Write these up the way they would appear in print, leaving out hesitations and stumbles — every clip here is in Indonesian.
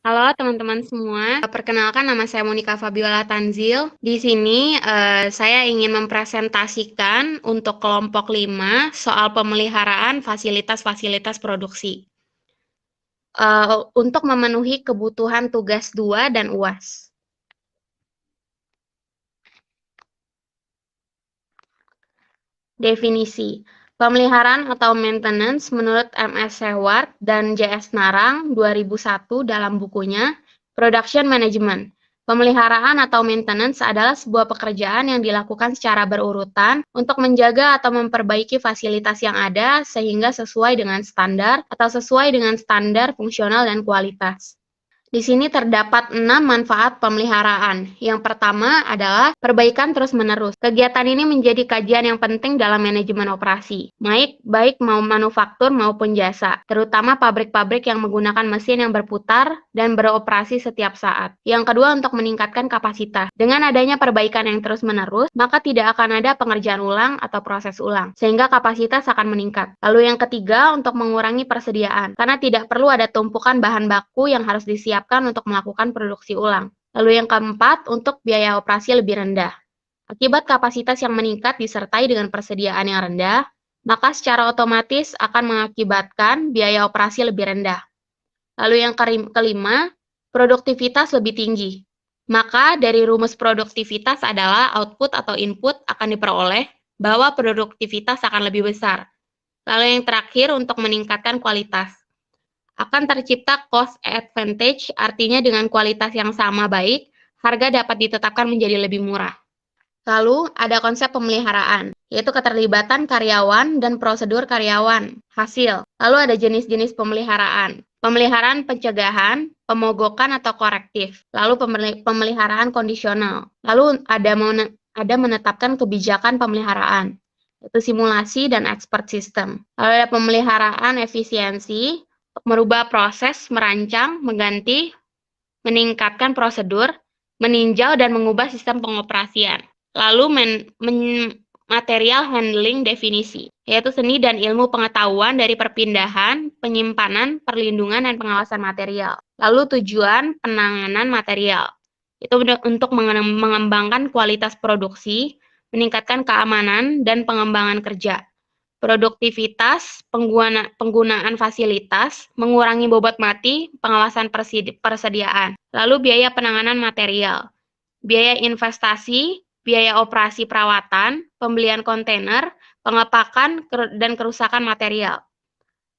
Halo teman-teman semua, perkenalkan nama saya Monica Fabiola Tanzil. Di sini saya ingin mempresentasikan untuk kelompok 5 soal pemeliharaan fasilitas-fasilitas produksi untuk memenuhi kebutuhan tugas 2 dan UAS. Definisi pemeliharaan atau maintenance menurut M.S. Seward dan J.S. Narang 2001 dalam bukunya Production Management. Pemeliharaan atau maintenance adalah sebuah pekerjaan yang dilakukan secara berurutan untuk menjaga atau memperbaiki fasilitas yang ada sehingga sesuai dengan standar atau sesuai dengan standar fungsional dan kualitas. Di sini terdapat 6 manfaat pemeliharaan. Yang pertama adalah perbaikan terus-menerus. Kegiatan ini menjadi kajian yang penting dalam manajemen operasi, baik mau manufaktur maupun jasa, terutama pabrik-pabrik yang menggunakan mesin yang berputar dan beroperasi setiap saat. Yang kedua, untuk meningkatkan kapasitas. Dengan adanya perbaikan yang terus-menerus, maka tidak akan ada pengerjaan ulang atau proses ulang, sehingga kapasitas akan meningkat. Lalu yang ketiga, untuk mengurangi persediaan, karena tidak perlu ada tumpukan bahan baku yang harus disiapkan untuk melakukan produksi ulang. Lalu yang keempat, untuk biaya operasi lebih rendah. Akibat kapasitas yang meningkat disertai dengan persediaan yang rendah, maka secara otomatis akan mengakibatkan biaya operasi lebih rendah. Lalu yang kelima, produktivitas lebih tinggi. Maka dari rumus produktivitas adalah output atau input akan diperoleh bahwa produktivitas akan lebih besar. Lalu yang terakhir, untuk meningkatkan kualitas. Akan tercipta cost advantage, artinya dengan kualitas yang sama baik, harga dapat ditetapkan menjadi lebih murah. Lalu ada konsep pemeliharaan, yaitu keterlibatan karyawan dan prosedur karyawan, hasil. Lalu ada jenis-jenis pemeliharaan. Pemeliharaan pencegahan, pemogokan atau korektif. Lalu pemeliharaan kondisional. Lalu ada menetapkan kebijakan pemeliharaan, yaitu simulasi dan expert system. Lalu ada pemeliharaan efisiensi, merubah proses, merancang, mengganti, meningkatkan prosedur, meninjau dan mengubah sistem pengoperasian. Lalu material handling definisi, yaitu seni dan ilmu pengetahuan dari perpindahan, penyimpanan, perlindungan, dan pengawasan material. Lalu tujuan penanganan material, itu untuk mengembangkan kualitas produksi, meningkatkan keamanan, dan pengembangan kerja. Produktivitas, penggunaan fasilitas, mengurangi bobot mati, pengawasan persediaan. Lalu biaya penanganan material, biaya investasi, biaya operasi perawatan, pembelian kontainer, pengepakan, dan kerusakan material.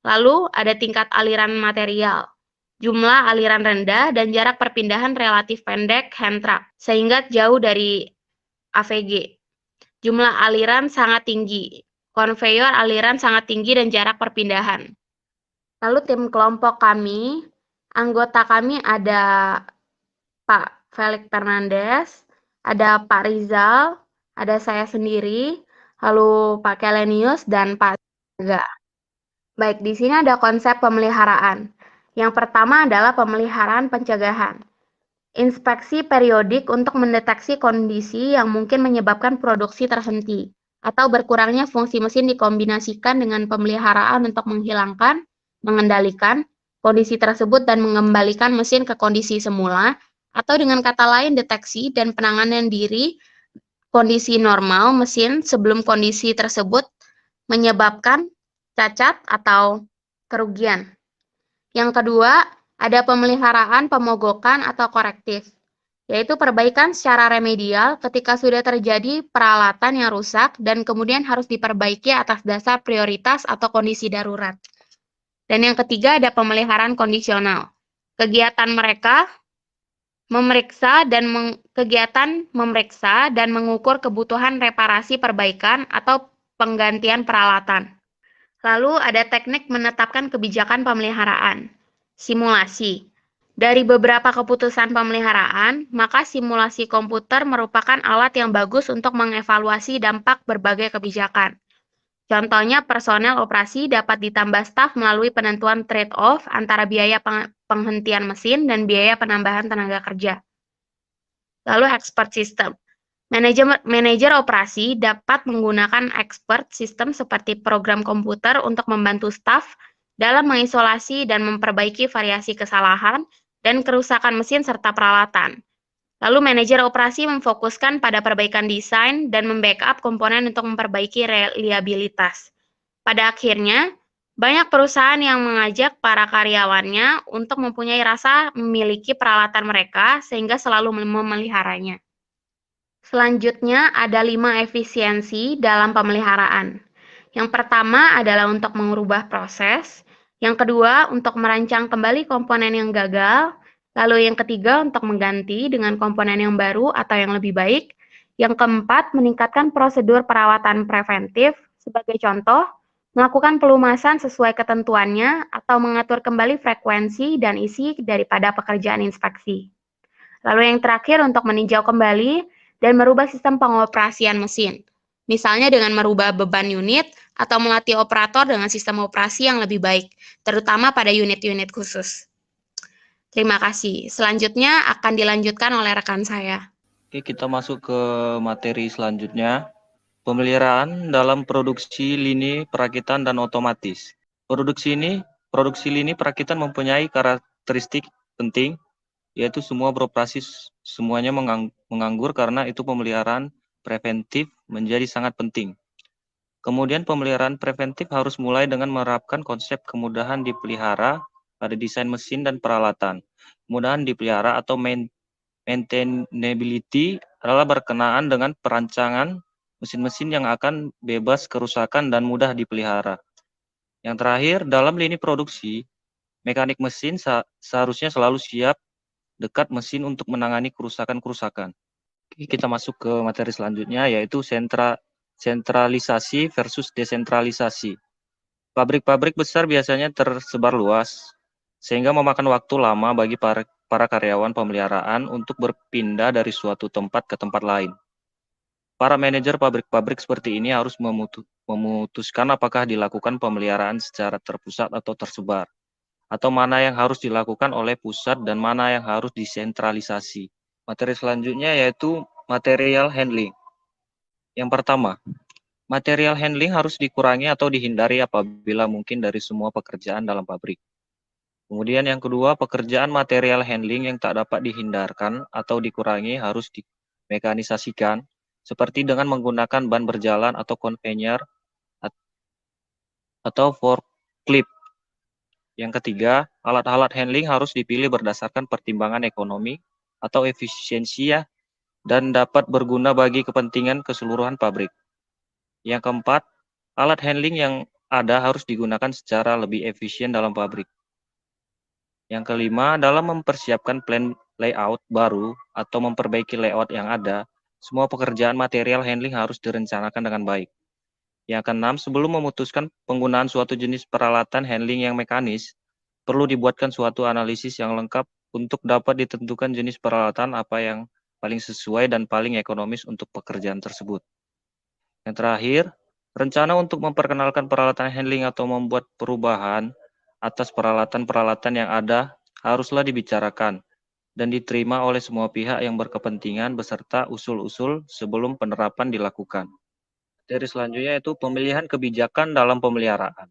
Lalu ada tingkat aliran material, jumlah aliran rendah, dan jarak perpindahan relatif pendek hand truck, sehingga jauh dari AVG. Jumlah aliran sangat tinggi, konveyor aliran sangat tinggi dan jarak perpindahan. Lalu tim kelompok kami, anggota kami ada Pak Felix Fernandes, ada Pak Rizal, ada saya sendiri, lalu Pak Kelenius, dan Pak Saga. Baik, di sini ada konsep pemeliharaan. Yang pertama adalah pemeliharaan pencegahan. Inspeksi periodik untuk mendeteksi kondisi yang mungkin menyebabkan produksi terhenti atau berkurangnya fungsi mesin dikombinasikan dengan pemeliharaan untuk menghilangkan, mengendalikan kondisi tersebut dan mengembalikan mesin ke kondisi semula, atau dengan kata lain deteksi dan penanganan diri kondisi normal mesin sebelum kondisi tersebut menyebabkan cacat atau kerugian. Yang kedua, ada pemeliharaan pemogokan atau korektif, yaitu perbaikan secara remedial ketika sudah terjadi peralatan yang rusak dan kemudian harus diperbaiki atas dasar prioritas atau kondisi darurat. Dan yang ketiga ada pemeliharaan kondisional. Kegiatan mereka memeriksa dan mengukur kebutuhan reparasi perbaikan atau penggantian peralatan. Lalu ada teknik menetapkan kebijakan pemeliharaan. Simulasi. Dari beberapa keputusan pemeliharaan, maka simulasi komputer merupakan alat yang bagus untuk mengevaluasi dampak berbagai kebijakan. Contohnya, personel operasi dapat ditambah staf melalui penentuan trade-off antara biaya penghentian mesin dan biaya penambahan tenaga kerja. Lalu expert system. Manajer operasi dapat menggunakan expert system seperti program komputer untuk membantu staf dalam mengisolasi dan memperbaiki variasi kesalahan dan kerusakan mesin serta peralatan. Lalu manajer operasi memfokuskan pada perbaikan desain dan membackup komponen untuk memperbaiki reliabilitas. Pada akhirnya, banyak perusahaan yang mengajak para karyawannya untuk mempunyai rasa memiliki peralatan mereka sehingga selalu memeliharanya. Selanjutnya ada 5 efisiensi dalam pemeliharaan. Yang pertama adalah untuk mengubah proses, yang kedua untuk merancang kembali komponen yang gagal, lalu yang ketiga untuk mengganti dengan komponen yang baru atau yang lebih baik, yang keempat meningkatkan prosedur perawatan preventif, sebagai contoh, melakukan pelumasan sesuai ketentuannya atau mengatur kembali frekuensi dan isi daripada pekerjaan inspeksi. Lalu yang terakhir untuk meninjau kembali dan merubah sistem pengoperasian mesin. Misalnya dengan merubah beban unit atau melatih operator dengan sistem operasi yang lebih baik, terutama pada unit-unit khusus. Terima kasih. Selanjutnya akan dilanjutkan oleh rekan saya. Oke, kita masuk ke materi selanjutnya. Pemeliharaan dalam produksi lini perakitan dan otomatis. Produksi lini perakitan mempunyai karakteristik penting, yaitu semua beroperasi semuanya menganggur karena itu pemeliharaan preventif menjadi sangat penting. Kemudian pemeliharaan preventif harus mulai dengan menerapkan konsep kemudahan dipelihara pada desain mesin dan peralatan. Kemudahan dipelihara atau maintainability adalah berkenaan dengan perancangan mesin-mesin yang akan bebas kerusakan dan mudah dipelihara. Yang terakhir, dalam lini produksi, mekanik mesin seharusnya selalu siap dekat mesin untuk menangani kerusakan-kerusakan. Kita masuk ke materi selanjutnya, yaitu sentralisasi versus desentralisasi. Pabrik-pabrik besar biasanya tersebar luas, sehingga memakan waktu lama bagi para karyawan pemeliharaan untuk berpindah dari suatu tempat ke tempat lain. Para manajer pabrik-pabrik seperti ini harus memutuskan apakah dilakukan pemeliharaan secara terpusat atau tersebar, atau mana yang harus dilakukan oleh pusat dan mana yang harus disentralisasi. Materi selanjutnya yaitu material handling. Yang pertama, material handling harus dikurangi atau dihindari apabila mungkin dari semua pekerjaan dalam pabrik. Kemudian yang kedua, pekerjaan material handling yang tak dapat dihindarkan atau dikurangi harus dimekanisasikan, seperti dengan menggunakan ban berjalan atau konveyor atau forklift. Yang ketiga, alat-alat handling harus dipilih berdasarkan pertimbangan ekonomi atau efisiensi dan dapat berguna bagi kepentingan keseluruhan pabrik. Yang keempat, alat handling yang ada harus digunakan secara lebih efisien dalam pabrik. Yang kelima, dalam mempersiapkan plan layout baru atau memperbaiki layout yang ada, semua pekerjaan material handling harus direncanakan dengan baik. Yang keenam, sebelum memutuskan penggunaan suatu jenis peralatan handling yang mekanis, perlu dibuatkan suatu analisis yang lengkap untuk dapat ditentukan jenis peralatan apa yang paling sesuai dan paling ekonomis untuk pekerjaan tersebut. Yang terakhir, rencana untuk memperkenalkan peralatan handling atau membuat perubahan atas peralatan-peralatan yang ada haruslah dibicarakan dan diterima oleh semua pihak yang berkepentingan beserta usul-usul sebelum penerapan dilakukan. Dari selanjutnya yaitu pemilihan kebijakan dalam pemeliharaan.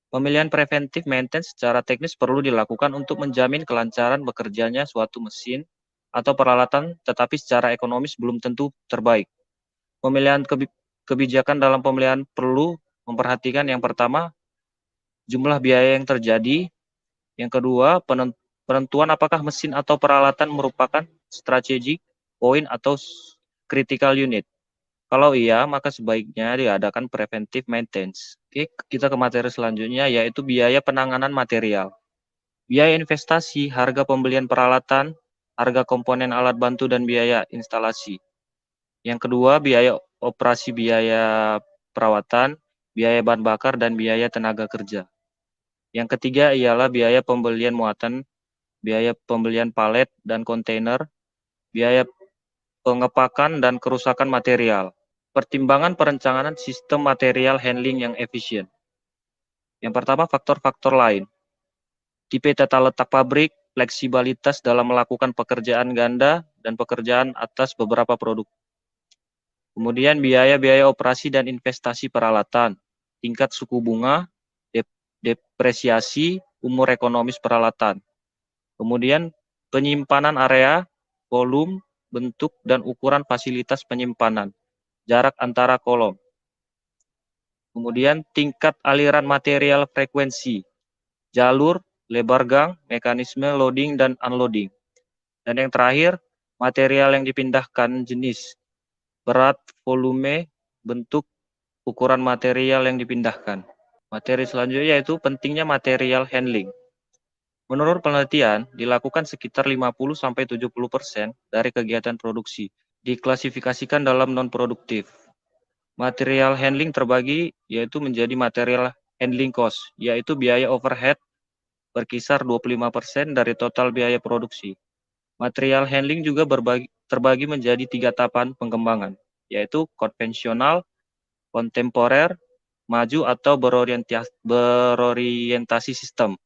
Pemilihan preventive maintenance secara teknis perlu dilakukan untuk menjamin kelancaran bekerjanya suatu mesin atau peralatan, tetapi secara ekonomis belum tentu terbaik. Pemilihan kebijakan dalam pemeliharaan perlu memperhatikan yang pertama, jumlah biaya yang terjadi, yang kedua, penentuan apakah mesin atau peralatan merupakan strategic point atau critical unit. Kalau iya, maka sebaiknya diadakan preventive maintenance. Oke, kita ke materi selanjutnya, yaitu biaya penanganan material. Biaya investasi, harga pembelian peralatan, harga komponen alat bantu, dan biaya instalasi. Yang kedua, biaya operasi, biaya perawatan, biaya bahan bakar, dan biaya tenaga kerja. Yang ketiga ialah biaya pembelian muatan, biaya pembelian palet dan kontainer, biaya pengepakan dan kerusakan material. Pertimbangan perencanaan sistem material handling yang efisien. Yang pertama, faktor-faktor lain. Tipe tata letak pabrik, fleksibilitas dalam melakukan pekerjaan ganda dan pekerjaan atas beberapa produk. Kemudian biaya-biaya operasi dan investasi peralatan, tingkat suku bunga, depresiasi, umur ekonomis peralatan. Kemudian penyimpanan area, volume, bentuk, dan ukuran fasilitas penyimpanan, jarak antara kolom. Kemudian tingkat aliran material frekuensi, jalur, lebar gang, mekanisme loading dan unloading. Dan yang terakhir, material yang dipindahkan jenis, berat, volume, bentuk, ukuran material yang dipindahkan. Materi selanjutnya yaitu pentingnya material handling. Menurut penelitian, dilakukan sekitar 50-70% dari kegiatan produksi, diklasifikasikan dalam non-produktif. Material handling terbagi yaitu menjadi material handling cost, yaitu biaya overhead berkisar 25% dari total biaya produksi. Material handling juga terbagi menjadi 3 tahapan pengembangan, yaitu konvensional, kontemporer, maju atau berorientasi sistem.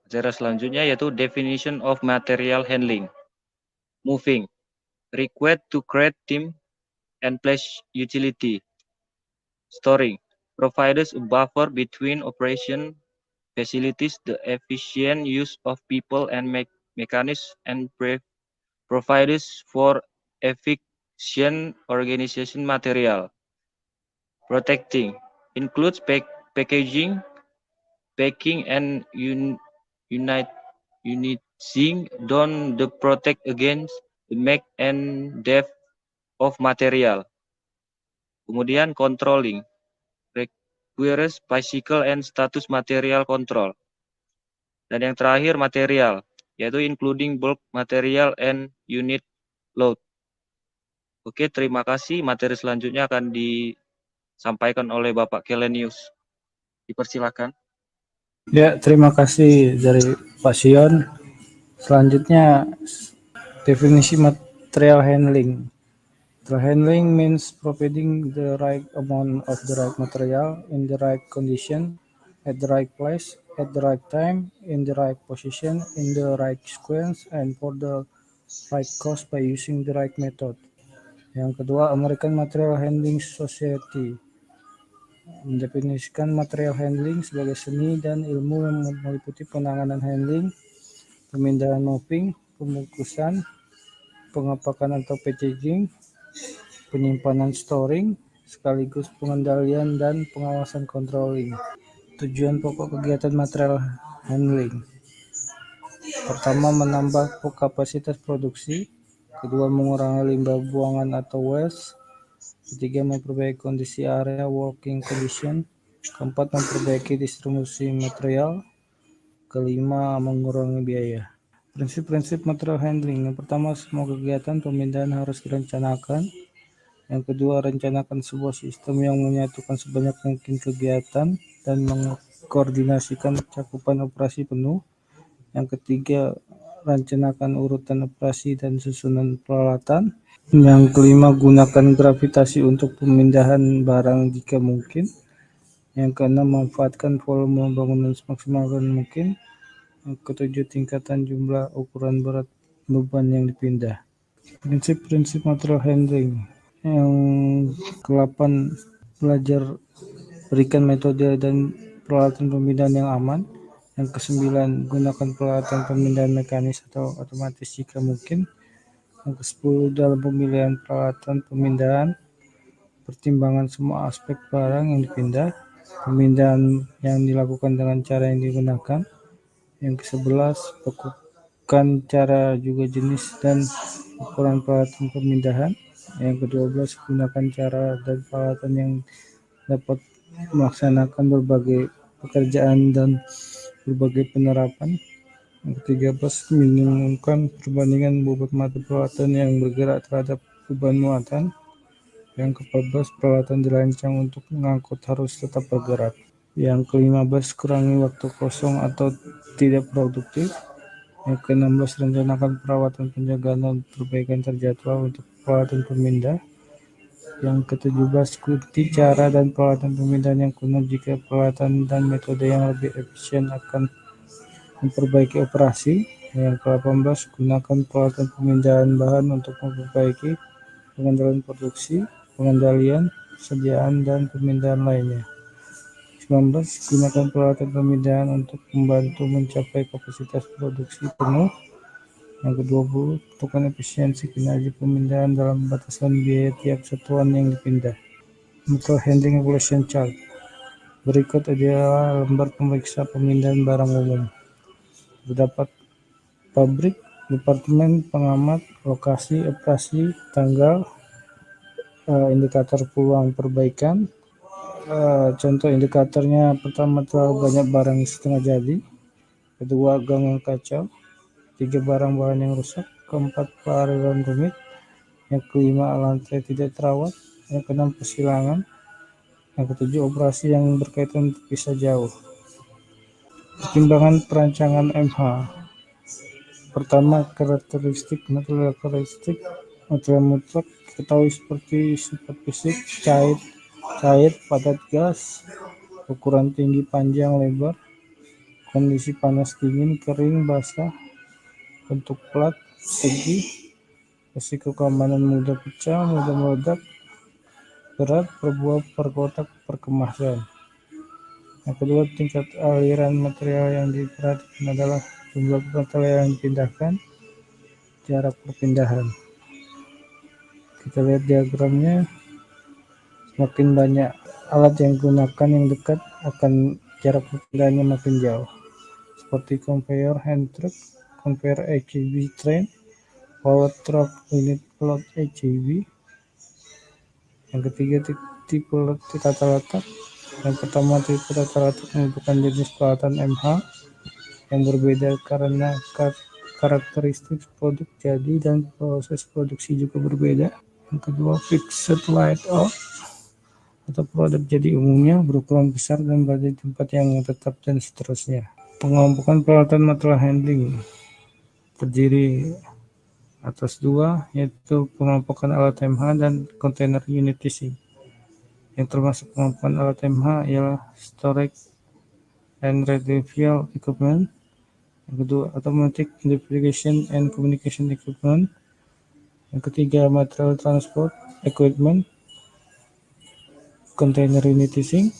Cara selanjutnya yaitu definition of material handling. Moving, required to create team and place utility. Storing, provides a buffer between operation facilities, the efficient use of people and mechanisms, and provides for efficient organization material. Protecting, includes packaging, packing, and unitizing down the protect against the make and depth of material. Kemudian controlling, requires physical and status material control. Dan yang terakhir material, yaitu including bulk material and unit load. Oke, terima kasih. Materi selanjutnya akan disampaikan oleh Bapak Kelenius. Dipersilakan. Ya, terima kasih dari Pak Sion. Selanjutnya, definisi material handling. Material handling means providing the right amount of the right material in the right condition, at the right place, at the right time, in the right position, in the right sequence, and for the right cost by using the right method. Yang kedua, American Material Handling Society mendefinisikan material handling sebagai seni dan ilmu yang meliputi penanganan handling, pemindahan moving, pembungkusan, pengepakan atau packaging, penyimpanan storing, sekaligus pengendalian dan pengawasan controlling. Tujuan pokok kegiatan material handling. Pertama, menambah kapasitas produksi. Kedua, mengurangi limbah buangan atau waste. Ketiga, memperbaiki kondisi area working condition. Keempat, memperbaiki distribusi material. Kelima, mengurangi biaya. Prinsip-prinsip material handling. Yang pertama, semua kegiatan pemindahan harus direncanakan. Yang kedua, rencanakan sebuah sistem yang menyatukan sebanyak mungkin kegiatan dan mengkoordinasikan cakupan operasi penuh. Yang ketiga, rencanakan urutan operasi dan susunan peralatan. Yang kelima, gunakan gravitasi untuk pemindahan barang jika mungkin. Yang keenam, manfaatkan volume bangunan semaksimal mungkin. Yang ketujuh, tingkatan jumlah, ukuran, berat beban yang dipindah. Prinsip-prinsip material handling. Yang ke-8, belajar berikan metode dan peralatan pemindahan yang aman. Yang ke-9, gunakan peralatan pemindahan mekanis atau otomatis jika mungkin. Yang ke-10, dalam pemilihan peralatan pemindahan, pertimbangan semua aspek barang yang dipindah, pemindahan yang dilakukan dengan cara yang digunakan. Yang ke-11, lakukan cara juga jenis dan ukuran peralatan pemindahan. Yang ke-12, gunakan cara dan peralatan yang dapat melaksanakan berbagai pekerjaan dan berbagai penerapan. Yang ke-13, minimumkan perbandingan bobot mata peralatan yang bergerak terhadap beban muatan. Yang ke-14, peralatan dirancang untuk mengangkut harus tetap bergerak. Yang ke-15, kurangi waktu kosong atau tidak produktif. Yang ke-16, rencanakan perawatan penjagaan dan perbaikan terjadwal untuk peralatan pemindah. Yang ke-17, ikuti cara dan peralatan pemindahan yang kuno jika peralatan dan metode yang lebih efisien akan memperbaiki operasi. Yang ke-18, gunakan peralatan pemindahan bahan untuk memperbaiki pengendalian produksi, pengendalian, persediaan, dan pemindahan lainnya. 19, gunakan peralatan pemindahan untuk membantu mencapai kapasitas produksi penuh. Yang ke-20, tentukan efisiensi kinerja pemindahan dalam batasan biaya tiap satuan yang dipindah. Material Handling Evaluation Chart. Berikut adalah lembar pemeriksa pemindahan barang umum. Terdapat pabrik, departemen, pengamat, lokasi, operasi, tanggal, indikator peluang perbaikan. Contoh indikatornya, pertama terlalu banyak barang setengah jadi, kedua gang yang kacau, tiga barang bahan yang rusak, keempat pengaliran rumit, yang kelima lantai tidak terawat, yang keenam persilangan, yang ketujuh operasi yang berkaitan terpisah jauh. Pertimbangan perancangan MH. Pertama, karakteristik material mutlak ketahui seperti sifat fisik, cair, padat, gas, ukuran tinggi, panjang, lebar, kondisi panas, dingin, kering, basah, bentuk plat, segi, risiko keamanan mudah pecah, mudah meledak, berat, perbuah, perkotak, perkemasan. Yang kedua, tingkat aliran material yang diperhatikan adalah jumlah material yang dipindahkan, jarak perpindahan. Kita lihat diagramnya, semakin banyak alat yang digunakan yang dekat akan jarak perpindahannya makin jauh. Seperti conveyor hand truck, conveyor HGV train, power truck unit load HGV. Yang ketiga, tipe tata letak. Yang pertama, tipe tata letak merupakan jenis peralatan MH yang berbeda karena karakteristik produk jadi dan proses produksi juga berbeda. Yang kedua, fixed layout atau produk jadi umumnya berukuran besar dan berada di tempat yang tetap dan seterusnya. Pengelompokan peralatan material handling terdiri atas dua, yaitu pengelompokan alat MH dan kontainer unit leasing. Yang termasuk pengelompokan alat MH ialah storage and retrieval equipment. Yang kedua, automatic identification and communication equipment. Yang ketiga, material transport equipment. Container unit leasing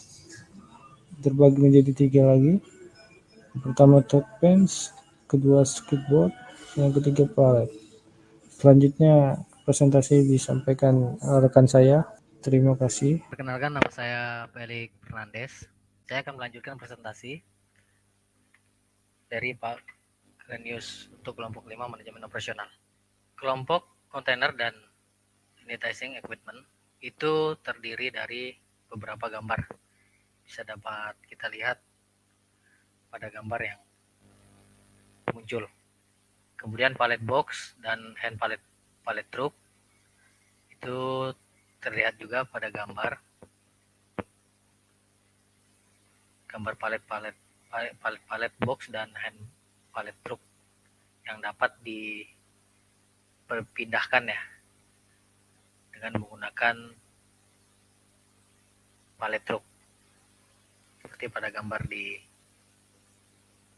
terbagi menjadi tiga lagi. Yang pertama tote pens, kedua skateboard, yang ketiga pallet. Selanjutnya presentasi disampaikan rekan saya. Terima kasih. Perkenalkan, nama saya Felix Fernandes. Saya akan melanjutkan presentasi dari Pak Grenius untuk kelompok 5 manajemen operasional. Kelompok kontainer dan unitizing equipment itu terdiri dari beberapa gambar. Bisa dapat kita lihat pada gambar yang muncul. Kemudian pallet box dan hand pallet truck itu terlihat juga pada gambar pallet box dan hand pallet truck yang dapat diperpindahkan ya dengan menggunakan pallet truck seperti pada gambar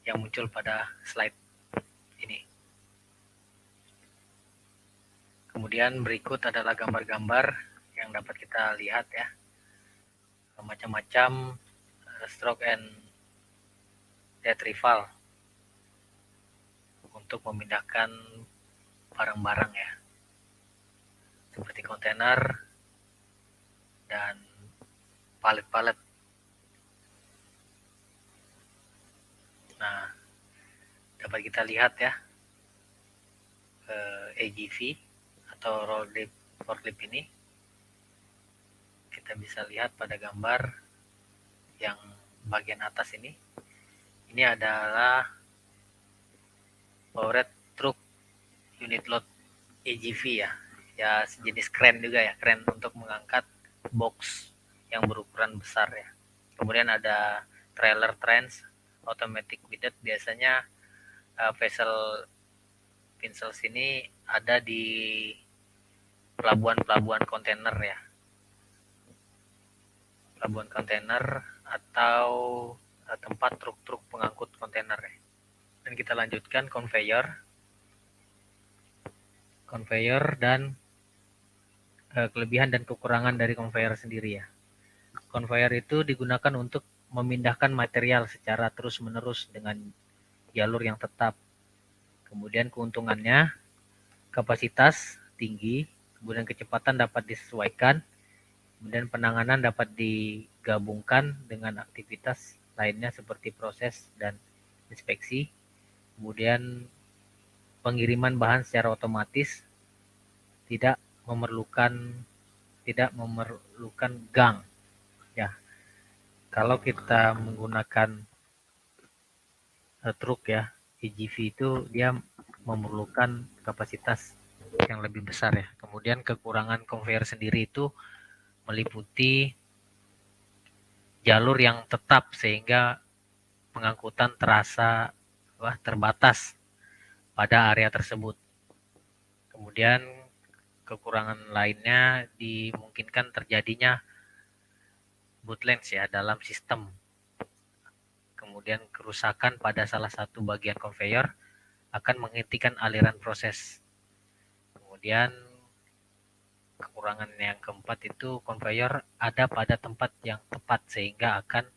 yang muncul pada slide ini. Kemudian berikut adalah gambar-gambar yang dapat kita lihat ya, macam-macam stroke and retrieval untuk memindahkan barang-barang ya, seperti kontainer dan palet-palet. Nah, dapat kita lihat ya, AGV atau roll lift forklift ini kita bisa lihat pada gambar yang bagian atas ini adalah powered truck unit load AGV ya sejenis kren juga ya, kren untuk mengangkat box yang berukuran besar ya. Kemudian ada trailer trans automatic bidet, biasanya vessel ini ada di pelabuhan kontainer ya, pelabuhan kontainer atau tempat truk-truk pengangkut kontainer ya. Dan kita lanjutkan conveyor dan kelebihan dan kekurangan dari conveyor sendiri ya. Conveyor itu digunakan untuk memindahkan material secara terus-menerus dengan jalur yang tetap. Kemudian keuntungannya, kapasitas tinggi, kemudian kecepatan dapat disesuaikan, kemudian penanganan dapat digabungkan dengan aktivitas lainnya seperti proses dan inspeksi, kemudian pengiriman bahan secara otomatis, tidak memerlukan gang. Ya, kalau kita menggunakan truk ya, EGV itu dia memerlukan kapasitas yang lebih besar ya. Kemudian kekurangan conveyor sendiri itu meliputi jalur yang tetap sehingga pengangkutan terasa terbatas pada area tersebut. Kemudian kekurangan lainnya dimungkinkan terjadinya bootlenecks ya dalam sistem. Kemudian kerusakan pada salah satu bagian conveyor akan menghentikan aliran proses. Kemudian kekurangan yang keempat itu conveyor ada pada tempat yang tepat sehingga akan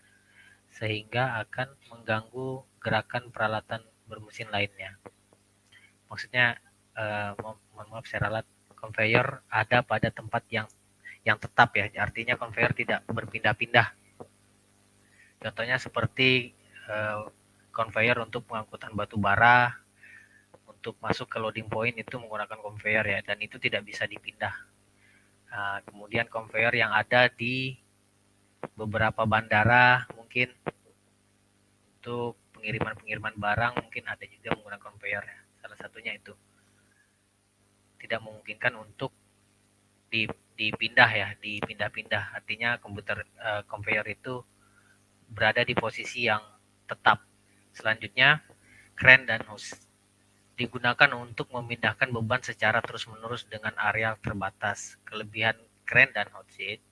mengganggu gerakan peralatan bermesin lainnya. Maksudnya mohon maaf saya ralat, conveyor ada pada tempat yang tetap ya, artinya conveyor tidak berpindah-pindah. Contohnya seperti conveyor untuk pengangkutan batu bara, untuk masuk ke loading point itu menggunakan conveyor ya, dan itu tidak bisa dipindah. Kemudian conveyor yang ada di beberapa bandara mungkin untuk pengiriman barang mungkin ada juga menggunakan conveyor ya. Salah satunya itu tidak memungkinkan untuk dipindah-pindah. Artinya conveyor itu berada di posisi yang tetap. Selanjutnya, crane dan hose digunakan untuk memindahkan beban secara terus-menerus dengan area terbatas. Kelebihan crane dan hot seat.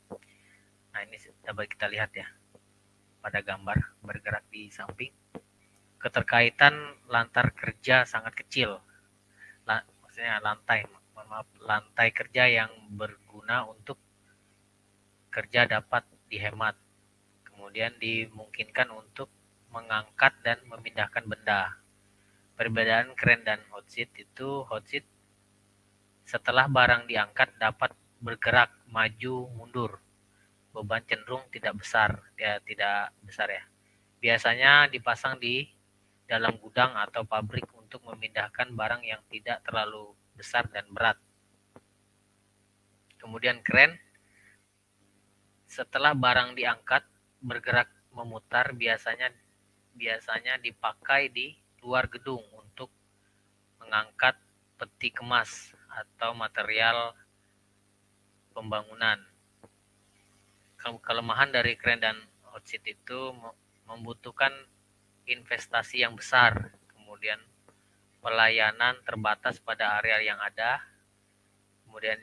Nah, ini dapat kita lihat ya pada gambar bergerak di samping. Keterkaitan lantar kerja sangat kecil. Maksudnya lantai kerja yang berguna untuk kerja dapat dihemat. Kemudian dimungkinkan untuk mengangkat dan memindahkan benda. Perbedaan crane dan hot seat itu, hot seat setelah barang diangkat dapat bergerak maju mundur. Beban cenderung tidak besar ya. Biasanya dipasang di dalam gudang atau pabrik untuk memindahkan barang yang tidak terlalu besar dan berat. Kemudian crane setelah barang diangkat bergerak memutar, biasanya dipakai di luar gedung untuk mengangkat peti kemas atau material pembangunan. Kelemahan dari crane dan hot seat itu membutuhkan investasi yang besar, kemudian pelayanan terbatas pada area yang ada, kemudian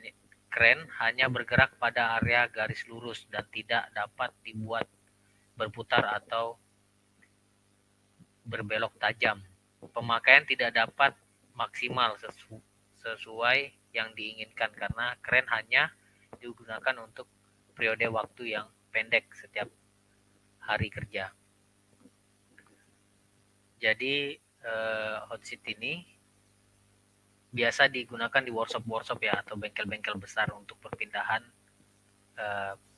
crane hanya bergerak pada area garis lurus dan tidak dapat dibuat berputar atau berbelok tajam. Pemakaian tidak dapat maksimal sesuai yang diinginkan karena crane hanya digunakan untuk periode waktu yang pendek setiap hari kerja. Jadi hot seat ini biasa digunakan di workshop ya atau bengkel-bengkel besar untuk perpindahan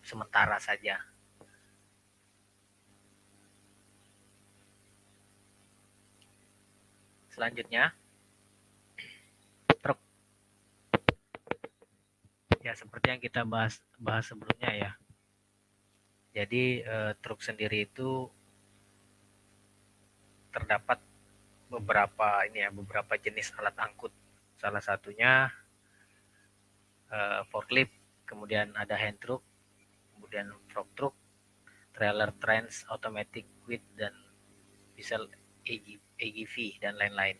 sementara saja. Selanjutnya, truk. Ya seperti yang kita bahas sebelumnya ya. Jadi truk sendiri itu terdapat beberapa jenis alat angkut. Salah satunya forklift, kemudian ada hand truck, kemudian fork truck, trailer trans, automatic with dan diesel AGV dan lain-lain.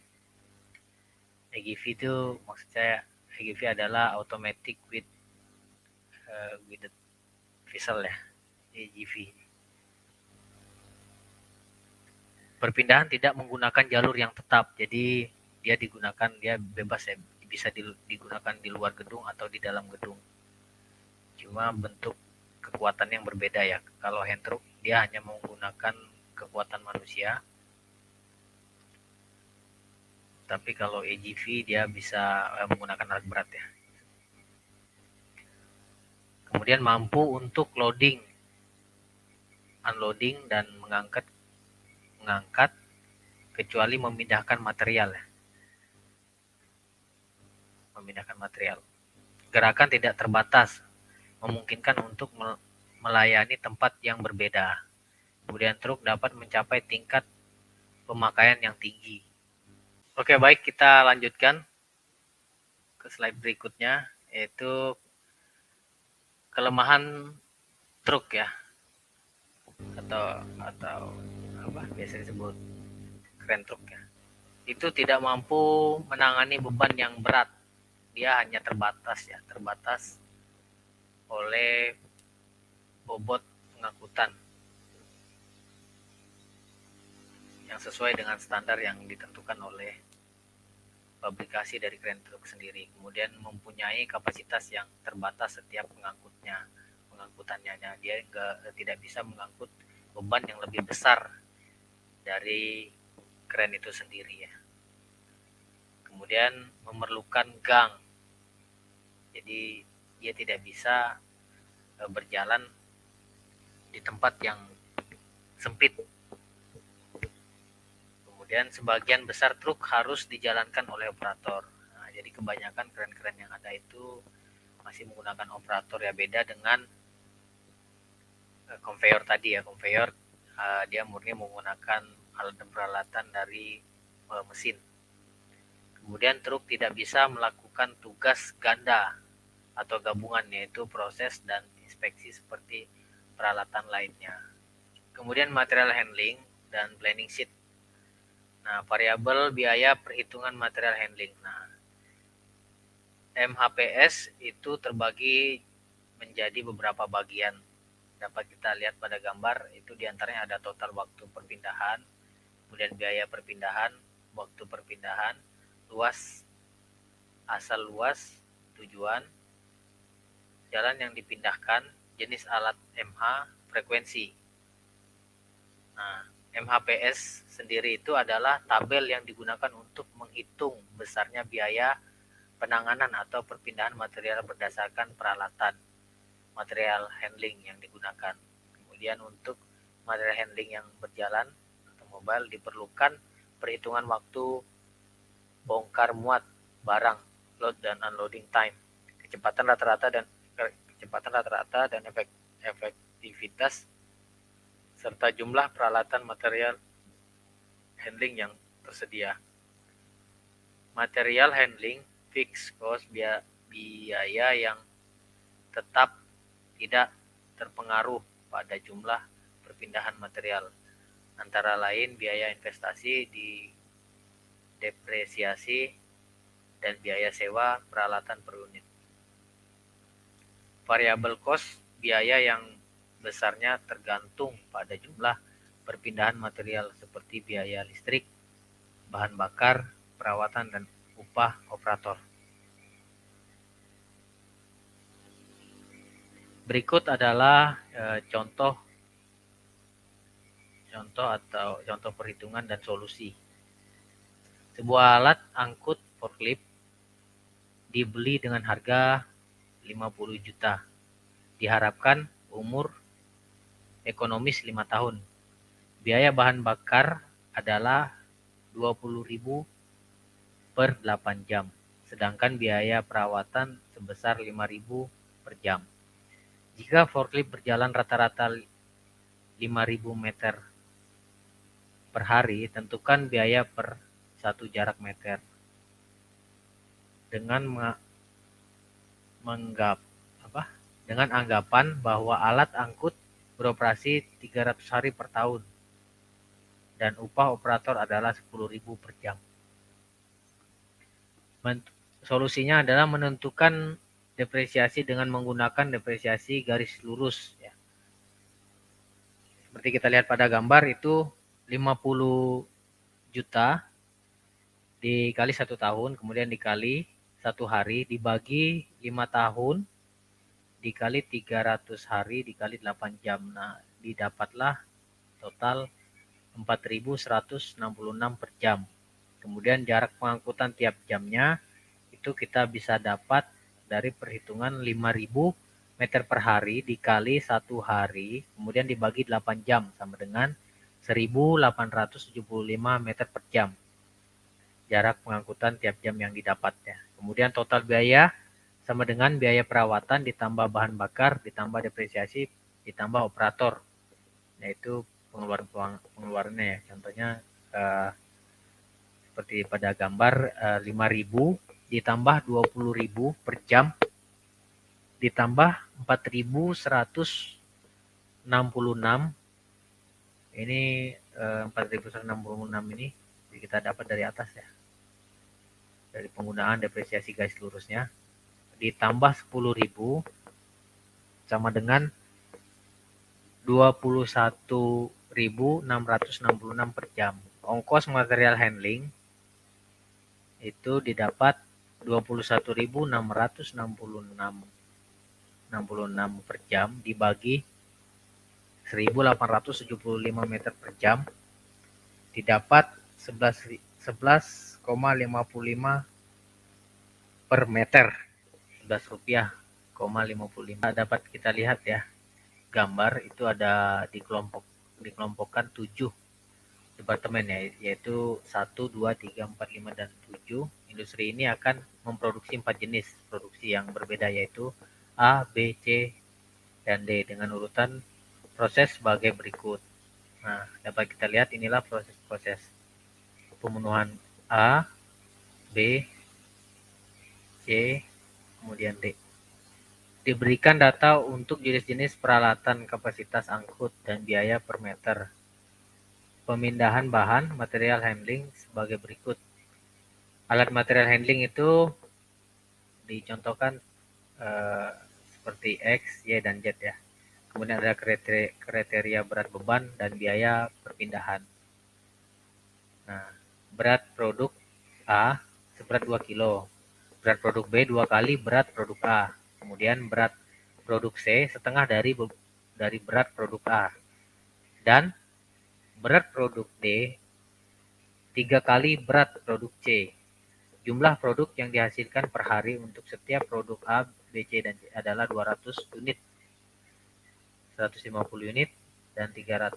AGV itu maksud saya AGV adalah automatic with diesel ya, AGV. Perpindahan tidak menggunakan jalur yang tetap, jadi dia bebas ya, bisa digunakan di luar gedung atau di dalam gedung. Cuma bentuk kekuatan yang berbeda ya. Kalau hand truck dia hanya menggunakan kekuatan manusia. tapi kalau AGV dia bisa menggunakan alat berat ya. Kemudian mampu untuk loading, unloading, dan mengangkat kecuali memindahkan material ya. Memindahkan material. Gerakan tidak terbatas, memungkinkan untuk melayani tempat yang berbeda. Kemudian truk dapat mencapai tingkat pemakaian yang tinggi. Oke, baik, kita lanjutkan ke slide berikutnya, yaitu kelemahan truk ya, atau apa biasa disebut kren truk ya. Itu tidak mampu menangani beban yang berat. Dia hanya terbatas oleh bobot pengangkutan yang sesuai dengan standar yang ditentukan oleh pabrikasi dari kren truk sendiri. Kemudian mempunyai kapasitas yang terbatas setiap pengangkutannya. Dia tidak bisa mengangkut beban yang lebih besar dari kren itu sendiri ya. Kemudian memerlukan gang. Jadi dia tidak bisa berjalan di tempat yang sempit. Kemudian sebagian besar truk harus dijalankan oleh operator. Nah, jadi kebanyakan keren-keren yang ada itu masih menggunakan operator ya, beda dengan conveyor tadi ya. Conveyor dia murni menggunakan alat dan peralatan dari mesin. Kemudian truk tidak bisa melakukan tugas ganda atau gabungan, yaitu proses dan inspeksi seperti peralatan lainnya. Kemudian material handling dan planning sheet. Nah, variabel biaya perhitungan material handling. Nah, MHPS itu terbagi menjadi beberapa bagian. Dapat kita lihat pada gambar, itu diantaranya ada total waktu perpindahan, kemudian biaya perpindahan, waktu perpindahan, luas, asal luas, tujuan, jalan yang dipindahkan, jenis alat MH, frekuensi. Nah, MHPS sendiri itu adalah tabel yang digunakan untuk menghitung besarnya biaya penanganan atau perpindahan material berdasarkan peralatan material handling yang digunakan. Kemudian untuk material handling yang berjalan atau mobile diperlukan perhitungan waktu bongkar muat barang, load dan unloading time, kecepatan rata-rata dan efektivitas serta jumlah peralatan material handling yang tersedia. Material handling fixed cost, biaya yang tetap tidak terpengaruh pada jumlah perpindahan material, antara lain biaya investasi di depresiasi dan biaya sewa peralatan per unit. Variable cost, biaya yang besarnya tergantung pada jumlah perpindahan material seperti biaya listrik, bahan bakar, perawatan, dan upah operator. Berikut adalah contoh perhitungan dan solusi. Sebuah alat angkut forklift dibeli dengan harga 50 juta. Diharapkan umur ekonomis 5 tahun. Biaya bahan bakar adalah 20.000 per 8 jam. Sedangkan biaya perawatan sebesar 5.000 per jam. Jika forklift berjalan rata-rata 5.000 meter per hari, tentukan biaya per 1 jarak meter. Dengan anggapan bahwa alat angkut beroperasi 300 hari per tahun dan upah operator adalah 10.000 per jam. Solusinya adalah menentukan depresiasi dengan menggunakan depresiasi garis lurus ya. Seperti kita lihat pada gambar itu 50 juta dikali 1 tahun, kemudian dikali 1 hari, dibagi 5 tahun, dikali 300 hari, dikali 8 jam. Nah, didapatlah total 4.166 per jam. Kemudian jarak pengangkutan tiap jamnya itu kita bisa dapat dari perhitungan 5.000 meter per hari dikali 1 hari, kemudian dibagi 8 jam sama dengan 1.875 meter per jam. Jarak pengangkutan tiap jam yang didapatnya. Kemudian total biaya sama dengan biaya perawatan ditambah bahan bakar, ditambah depresiasi, ditambah operator. Yaitu pengeluarannya ya. Contohnya seperti pada gambar 5.000 ditambah 20.000 per jam ditambah 4.166. Ini 4.166 ini kita dapat dari atas ya. Dari penggunaan depresiasi garis lurusnya ditambah 10.000 sama dengan 21.666 per jam. Ongkos material handling itu didapat 21.666 per jam dibagi 1.875 meter per jam didapat 11,55 per meter, 11 rupiah, 55. Dapat kita lihat ya, gambar itu ada dikelompokkan 7 departemen ya, yaitu 1, 2, 3, 4, 5, dan 7. Industri ini akan memproduksi 4 jenis produksi yang berbeda, yaitu A, B, C, dan D dengan urutan proses sebagai berikut. Nah, dapat kita lihat inilah proses pemenuhan A, B, C, kemudian D. Diberikan data untuk jenis-jenis peralatan, kapasitas angkut, dan biaya per meter. Pemindahan bahan material handling sebagai berikut. Alat material handling itu dicontohkan seperti X, Y, dan Z ya. Kemudian ada kriteria berat beban dan biaya perpindahan. Nah, berat produk A seberat 2 kilo. Berat produk B 2 kali berat produk A. Kemudian berat produk C setengah dari berat produk A. Dan berat produk D 3 kali berat produk C. Jumlah produk yang dihasilkan per hari untuk setiap produk A, B, C, dan C adalah 200 unit, 150 unit, dan 300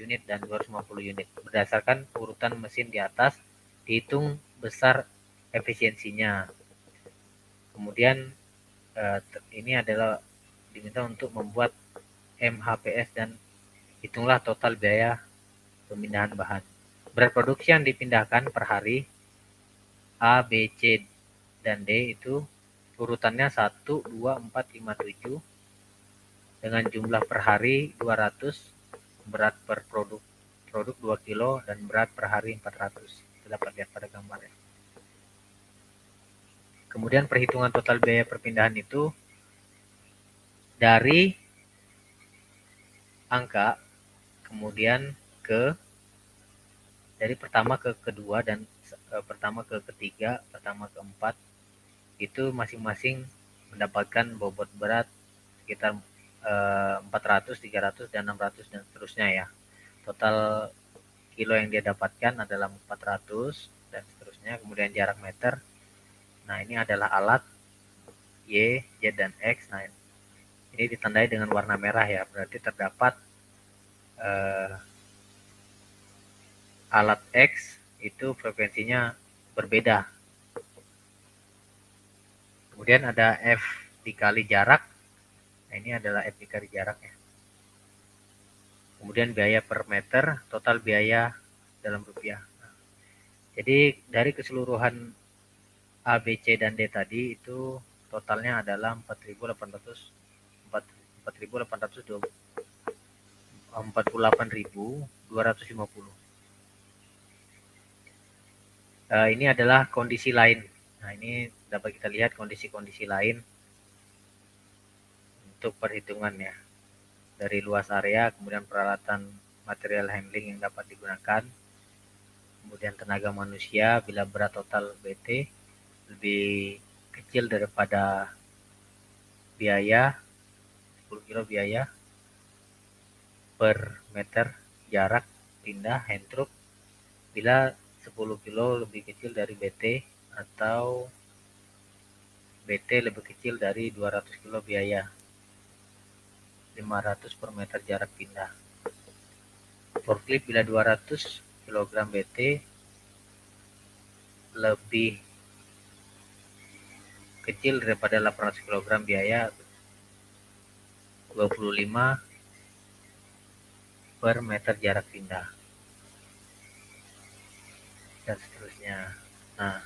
unit, dan 250 unit. Berdasarkan urutan mesin di atas, dihitung besar efisiensinya. Kemudian ini adalah diminta untuk membuat MHPS dan hitunglah total biaya pemindahan bahan. Berat produksi yang dipindahkan per hari A, B, C, dan D itu urutannya 1, 2, 4, 5, 7 dengan jumlah per hari 200, berat per produk 2 kilo, dan berat per hari 400. Kita dapat lihat pada gambarnya. Kemudian perhitungan total biaya perpindahan itu dari angka, kemudian dari pertama ke kedua, dan pertama ke ketiga, pertama ke empat, itu masing-masing mendapatkan bobot berat sekitar 400, 300, dan 600, dan seterusnya ya. Total kilo yang dia dapatkan adalah 400 dan seterusnya. Kemudian jarak meter. Nah, ini adalah alat Y, Z, dan X. Nah, ini ditandai dengan warna merah ya, berarti terdapat alat X itu frekuensinya berbeda. Kemudian ada F dikali jarak. Nah, ini adalah F dikali jarak ya. Kemudian biaya per meter, total biaya dalam rupiah. Nah, jadi dari keseluruhan A, B, C, dan D tadi itu totalnya adalah 48.250. Ini adalah kondisi lain. Nah, ini dapat kita lihat kondisi-kondisi lain untuk perhitungannya. Dari luas area, kemudian peralatan material handling yang dapat digunakan, kemudian tenaga manusia bila berat total BT lebih kecil daripada biaya 10 kilo biaya per meter jarak pindah hand truck bila 10 kilo lebih kecil dari BT atau BT lebih kecil dari 200 kilo biaya. 500 per meter jarak pindah. Forklift bila 200 kg BT lebih kecil daripada 800 kg biaya, 25 per meter jarak pindah, dan seterusnya. Nah,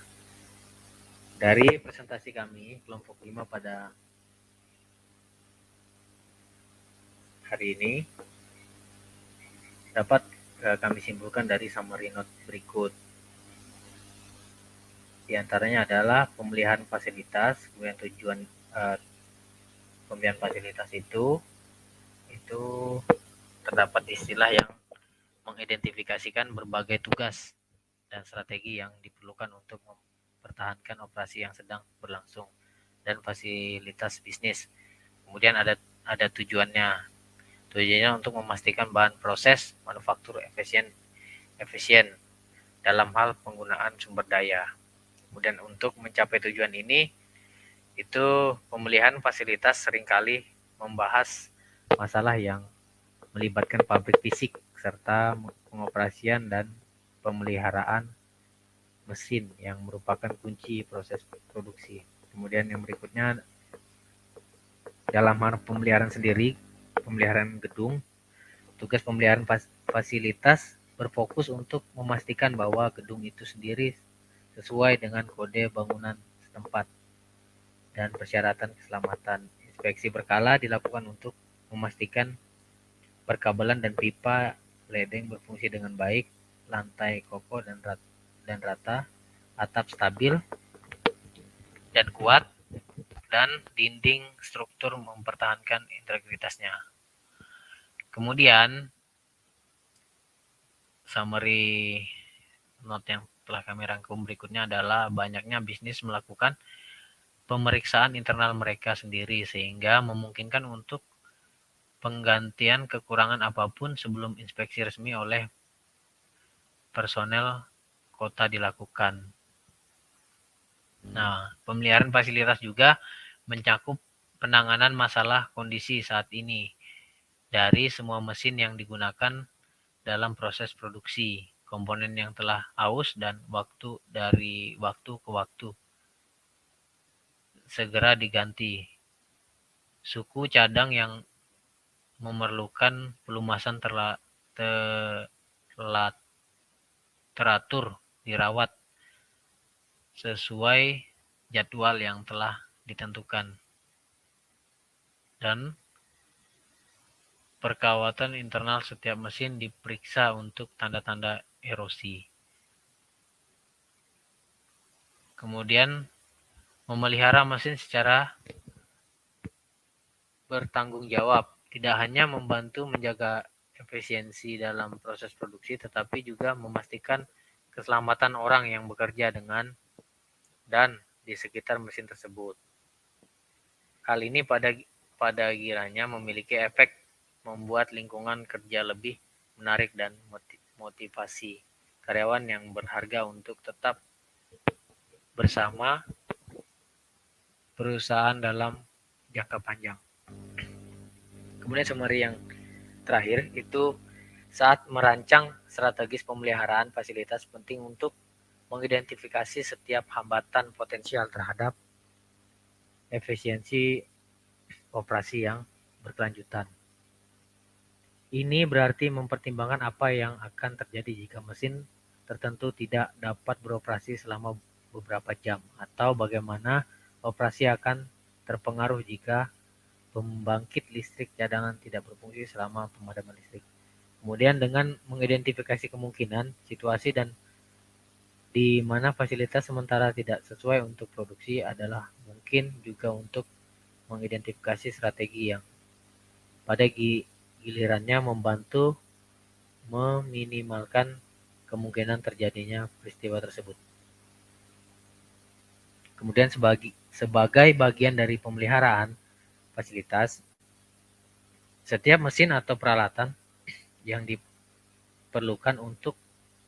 dari presentasi kami kelompok 5 pada hari ini dapat kami simpulkan dari summary note berikut. Di antaranya adalah pemeliharaan fasilitas. Kemudian tujuan pemeliharaan fasilitas itu terdapat istilah yang mengidentifikasikan berbagai tugas dan strategi yang diperlukan untuk mempertahankan operasi yang sedang berlangsung dan fasilitas bisnis. Kemudian ada tujuannya untuk memastikan bahan proses manufaktur efisien dalam hal penggunaan sumber daya. Kemudian untuk mencapai tujuan ini, itu pemeliharaan fasilitas seringkali membahas masalah yang melibatkan pabrik fisik serta pengoperasian dan pemeliharaan mesin yang merupakan kunci proses produksi. Kemudian yang berikutnya, dalam hal pemeliharaan sendiri, pemeliharaan gedung, tugas pemeliharaan fasilitas berfokus untuk memastikan bahwa gedung itu sendiri sesuai dengan kode bangunan setempat dan persyaratan keselamatan. Inspeksi berkala dilakukan untuk memastikan perkabelan dan pipa ledeng berfungsi dengan baik, lantai kokoh dan rata, atap stabil dan kuat, dan dinding struktur mempertahankan integritasnya. Kemudian summary note yang telah kami rangkum berikutnya adalah banyaknya bisnis melakukan pemeriksaan internal mereka sendiri sehingga memungkinkan untuk penggantian kekurangan apapun sebelum inspeksi resmi oleh personel kota dilakukan. Nah, pemeliharaan fasilitas juga mencakup penanganan masalah kondisi saat ini dari semua mesin yang digunakan dalam proses produksi, komponen yang telah aus dan dari waktu ke waktu segera diganti, suku cadang yang memerlukan pelumasan teratur dirawat sesuai jadwal yang telah ditentukan, dan perawatan internal setiap mesin diperiksa untuk tanda-tanda erosi. Kemudian memelihara mesin secara bertanggung jawab tidak hanya membantu menjaga efisiensi dalam proses produksi, tetapi juga memastikan keselamatan orang yang bekerja dengan dan di sekitar mesin tersebut. Hal ini pada kiranya memiliki efek membuat lingkungan kerja lebih menarik dan motivasi karyawan yang berharga untuk tetap bersama perusahaan dalam jangka panjang. Kemudian summary yang terakhir itu, saat merancang strategis pemeliharaan fasilitas penting untuk mengidentifikasi setiap hambatan potensial terhadap efisiensi operasi yang berkelanjutan. Ini berarti mempertimbangkan apa yang akan terjadi jika mesin tertentu tidak dapat beroperasi selama beberapa jam, atau bagaimana operasi akan terpengaruh jika pembangkit listrik cadangan tidak berfungsi selama pemadaman listrik. Kemudian dengan mengidentifikasi kemungkinan situasi dan di mana fasilitas sementara tidak sesuai untuk produksi, adalah mungkin juga untuk mengidentifikasi strategi yang pada gilirannya membantu meminimalkan kemungkinan terjadinya peristiwa tersebut. Kemudian sebagai bagian dari pemeliharaan fasilitas, setiap mesin atau peralatan yang diperlukan untuk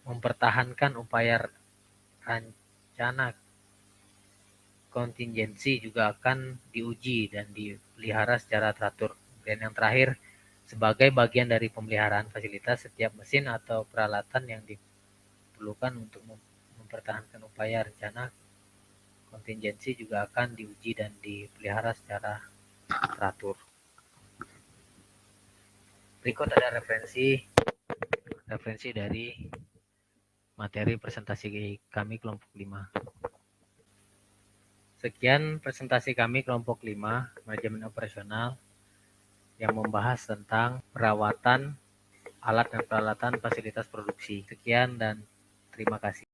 mempertahankan upaya rencana kontingensi juga akan diuji dan dipelihara secara teratur. Dan yang terakhir, sebagai bagian dari pemeliharaan fasilitas, setiap mesin atau peralatan yang diperlukan untuk mempertahankan upaya rencana kontingensi juga akan diuji dan dipelihara secara teratur. Berikut ada referensi dari materi presentasi kami kelompok 5. Sekian presentasi kami kelompok 5, manajemen operasional, yang membahas tentang perawatan alat dan peralatan fasilitas produksi. Sekian dan terima kasih.